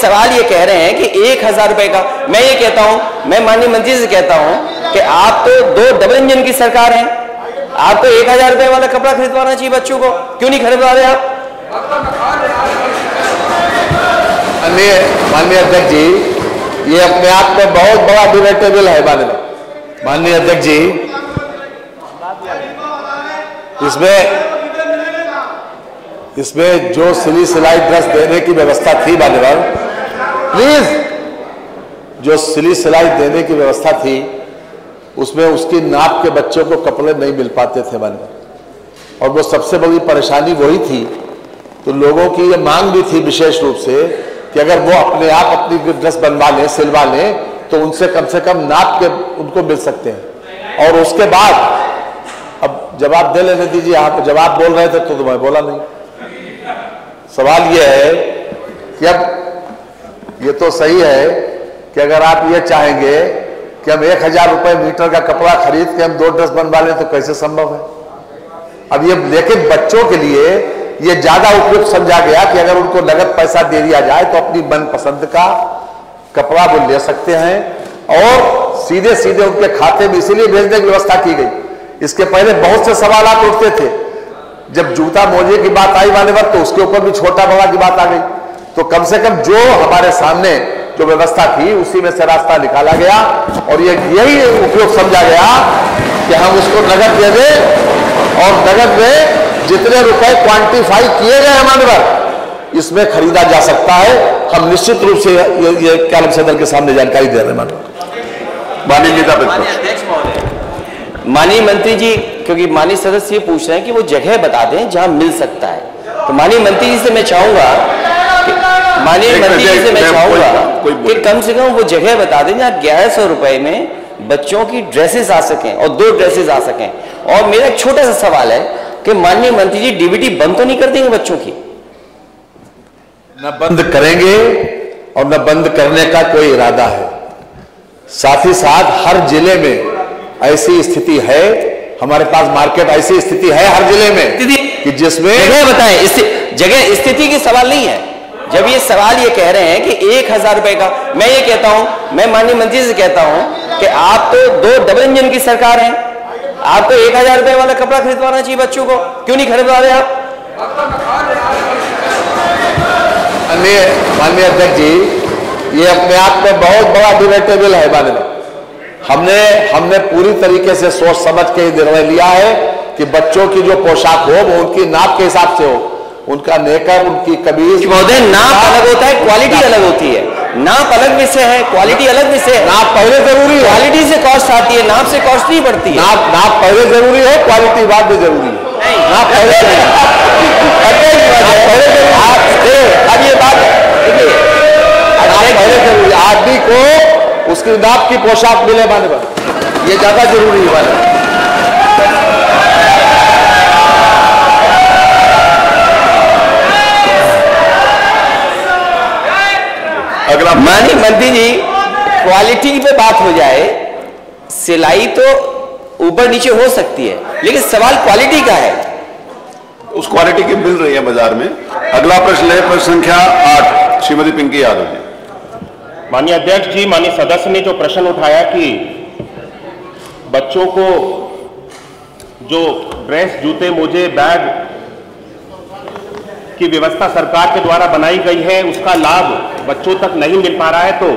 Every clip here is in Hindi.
सवाल ये कह रहे हैं कि 1000 रुपए का, मैं ये कहता हूं, मैं माननीय मंत्री से कहता हूं कि आप तो 2 डबल इंजन की सरकार है, आपको 1000 रुपए वाला कपड़ा खरीदवाना चाहिए बच्चों को, क्यों नहीं खरीदवा रहे आप? माननीय अध्यक्ष जी, ये अपने आप में बहुत बड़ा डिबेटेबल है। माननीय अध्यक्ष जी, इसमें जो सिलाई ड्रेस देने की व्यवस्था थी मान्यवर, प्लीज, जो सिलाई देने की व्यवस्था थी उसमें उसकी नाप के बच्चों को कपड़े नहीं मिल पाते थे मान्यवर, और वो सबसे बड़ी परेशानी वही थी। तो लोगों की ये मांग भी थी विशेष रूप से कि अगर वो अपने आप अपनी ड्रेस बनवा लें, सिलवा लें, तो उनसे कम नाप के उनको मिल सकते हैं। और उसके बाद अब जवाब दे लेने दीजिए, आप जवाब बोल रहे थे तो मैं बोला नहीं। सवाल यह है कि अब ये तो सही है कि अगर आप ये चाहेंगे कि हम 1000 रुपए मीटर का कपड़ा खरीद के हम 2 ड्रेस बनवा लें तो कैसे संभव है? अब ये, लेकिन बच्चों के लिए ये ज्यादा उपयुक्त समझा गया कि अगर उनको नगद पैसा दे दिया जाए तो अपनी मनपसंद का कपड़ा वो ले सकते हैं और सीधे सीधे उनके खाते में इसीलिए भेजने की व्यवस्था की गई। इसके पहले बहुत से सवाल उठते थे, जब जूता मोजे की बात आई वाले वक्त तो उसके ऊपर भी छोटा बड़ा की बात आ गई। तो कम से कम जो हमारे सामने जो व्यवस्था थी उसी में से रास्ता निकाला गया और यही उपयोग समझा गया कि हम उसको नगद दे दें और नगद में जितने रुपए क्वांटिफाई किए गए हैं मानवर, इसमें खरीदा जा सकता है। हम निश्चित रूप से ये कैबिनेट सदन के सामने जानकारी दे रहे हैं मानवर। माननीय मंत्री जी, क्योंकि माननीय सदस्य ये पूछ रहे हैं कि वो जगह बता दें जहां मिल सकता है, तो माननीय मंत्री जी से मैं चाहूंगा कि कम से कम वो जगह बता दें जहां 1100 रुपए में बच्चों की ड्रेसेस आ सकें और 2 ड्रेसेस आ सकें। और मेरा एक छोटा सा सवाल है कि माननीय मंत्री जी डीबीटी बंद तो नहीं कर देंगे बच्चों की? न बंद करेंगे और न बंद करने का कोई इरादा है। साथ ही साथ हर जिले में ऐसी स्थिति है, हमारे पास मार्केट ऐसी स्थिति है हर जिले में कि जिसमें जगह बताएं, जगह स्थिति की सवाल नहीं है। जब ये सवाल ये कह रहे हैं कि 1000 रुपए का, मैं ये कहता हूं, मैं माननीय मंत्री से कहता हूं कि आप तो 2 डबल इंजन की सरकार है, आपको 1000 रुपए वाला कपड़ा खरीदवाना चाहिए बच्चों को, क्यों नहीं खरीदवा रहे आप? माननीय अध्यक्ष जी, ये अपने आप में बहुत बड़ा डिबेटेबल है माननीय। हमने पूरी तरीके से सोच समझ के निर्णय लिया है कि बच्चों की जो पोशाक हो वो उनकी नाप के हिसाब से हो, उनका नेकर, उनकी कमीज। महोदय, नाप अलग होता है, क्वालिटी अलग होती है। नाप अलग विषय है, क्वालिटी अलग विषय है। नाप पहले जरूरी है, क्वालिटी से कॉस्ट आती है, नाप से कॉस्ट नहीं बढ़ती है। नाप पहले जरूरी है, क्वालिटी बाद में जरूरी है। नाप पहले अब ये बात देखिए, पहले जरूरी, आदमी को उसकी नाप की पोशाक मिले मानव, ये ज्यादा जरूरी है। अगला माननीय मंत्री जी, क्वालिटी पे बात हो जाए, सिलाई तो ऊपर नीचे हो सकती है, लेकिन सवाल क्वालिटी का है। उस क्वालिटी की मिल रही है बाजार में। अगला प्रश्न है प्रश्न संख्या 8, श्रीमती पिंकी यादव जी। माननीय अध्यक्ष जी, माननीय सदस्य ने जो प्रश्न उठाया कि बच्चों को जो ड्रेस, जूते, मोजे, बैग की व्यवस्था सरकार के द्वारा बनाई गई है उसका लाभ बच्चों तक नहीं मिल पा रहा है, तो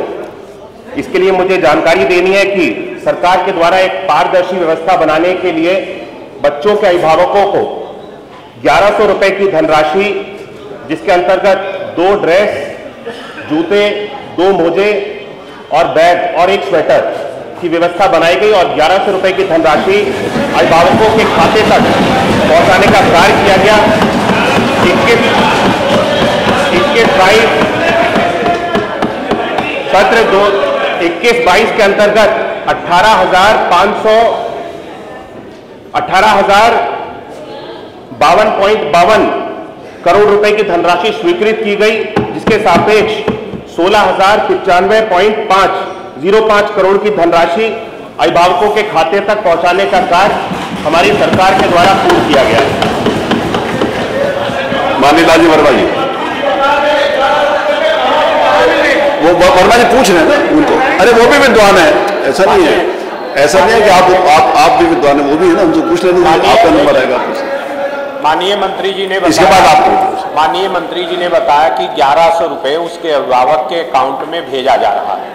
इसके लिए मुझे जानकारी देनी है कि सरकार के द्वारा एक पारदर्शी व्यवस्था बनाने के लिए बच्चों के अभिभावकों को 1100 रुपए की धनराशि, जिसके अंतर्गत 2 ड्रेस, जूते, 2 मोजे और बैग और 1 स्वेटर की व्यवस्था बनाई गई और 1100 रुपए की धनराशि अभिभावकों के खाते तक पहुंचाने का कार्य किया गया। 21-22 सत्र 21-22 के अंतर्गत 18,52.52 करोड़ रुपए की धनराशि स्वीकृत की गई, जिसके सापेक्ष 16,095.505 करोड़ की धनराशि अभिभावकों के खाते तक पहुंचाने का कार्य हमारी सरकार के द्वारा पूर्ण किया गया है। माननीय लालजी वर्मा जी। वर्मा जी पूछ रहे हैं ना उनको, अरे वो भी विद्वान है, ऐसा नहीं है, ऐसा नहीं है कि आप भी विद्वान है, वो भी है ना, उनको पूछ लेंगे, आपका नंबर आएगा। माननीय मंत्री जी ने इसके बाद आपको माननीय मंत्री जी ने बताया कि 1100 रुपये उसके अभिभावक के अकाउंट में भेजा जा रहा है,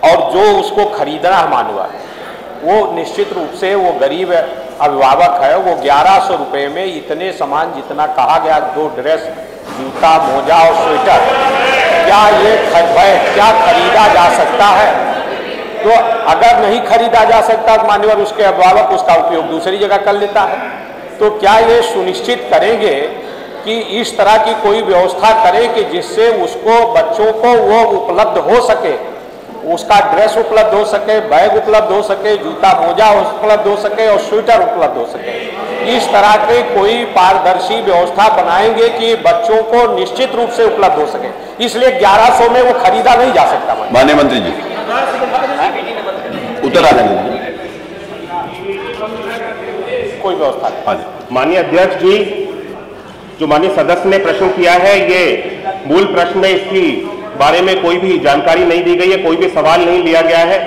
और जो उसको खरीदना मानवा वो निश्चित रूप से वो गरीब अभिभावक है, वो 1100 रुपये में इतने सामान जितना कहा गया, 2 ड्रेस, जूता, मोजा और स्वेटर, क्या खरीदा जा सकता है? तो अगर नहीं खरीदा जा सकता तो मान्यवर उसके अभिभावक उसका उपयोग दूसरी जगह कर लेता है। तो क्या ये सुनिश्चित करेंगे कि इस तरह की कोई व्यवस्था करें कि जिससे उसको बच्चों को वो उपलब्ध हो सके, उसका ड्रेस उपलब्ध हो सके, बैग उपलब्ध हो सके, जूता मोजा उपलब्ध हो सके और स्वेटर उपलब्ध हो सके। इस तरह के कोई पारदर्शी व्यवस्था बनाएंगे कि बच्चों को निश्चित रूप से उपलब्ध हो सके, इसलिए 1100 में वो खरीदा नहीं जा सकता। माननीय मंत्री जी उत्तर आ जाएंगे, कोई व्यवस्था नहीं। माननीय अध्यक्ष जी, जो माननीय सदस्य ने प्रश्न किया है, ये मूल प्रश्न है, इसकी बारे में कोई भी जानकारी नहीं दी गई है, कोई भी सवाल नहीं लिया गया है,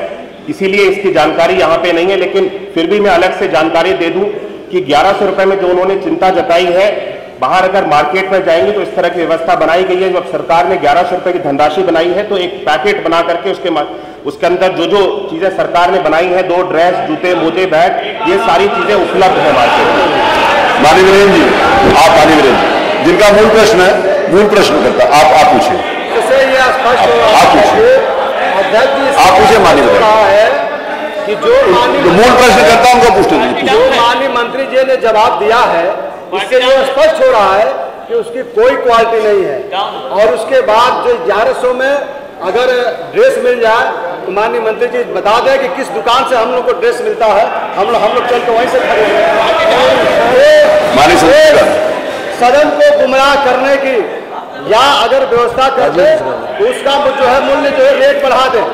इसीलिए इसकी जानकारी यहाँ पे नहीं है। लेकिन फिर भी मैं अलग से जानकारी दे दूं कि 1100 रुपए में जो उन्होंने चिंता जताई है, बाहर अगर मार्केट में जाएंगे तो इस तरह की व्यवस्था बनाई गई है। जब सरकार ने 1100 रुपए की धनराशि बनाई है तो एक पैकेट बना करके उसके अंदर जो जो चीजें सरकार ने बनाई है, 2 ड्रेस, जूते, मोजे, बैग, ये सारी चीजें उपलब्ध है मार्केट में। माननीय वीरेंद्र जी, आप माननीय वीरेंद्र जी, जिनका मूल प्रश्न है, मूल प्रश्न करता आप पूछिए, आप पूछिए माननीय है कि जो मूल प्रश्न करता हूं उनको पूछते हैं। जो माननीय मंत्री जी ने जवाब दिया है, इससे ये स्पष्ट हो रहा है कि उसकी कोई क्वालिटी नहीं है, और उसके बाद जो 1100 में अगर ड्रेस मिल जाए तो माननीय मंत्री जी बता दें कि किस दुकान से हम लोग को ड्रेस मिलता है, हम लोग चल के वहीं से खरीदें। सदन को गुमराह करने की या अगर व्यवस्था कर दे तो उसका जो है मूल्य जो है रेट बढ़ा दें।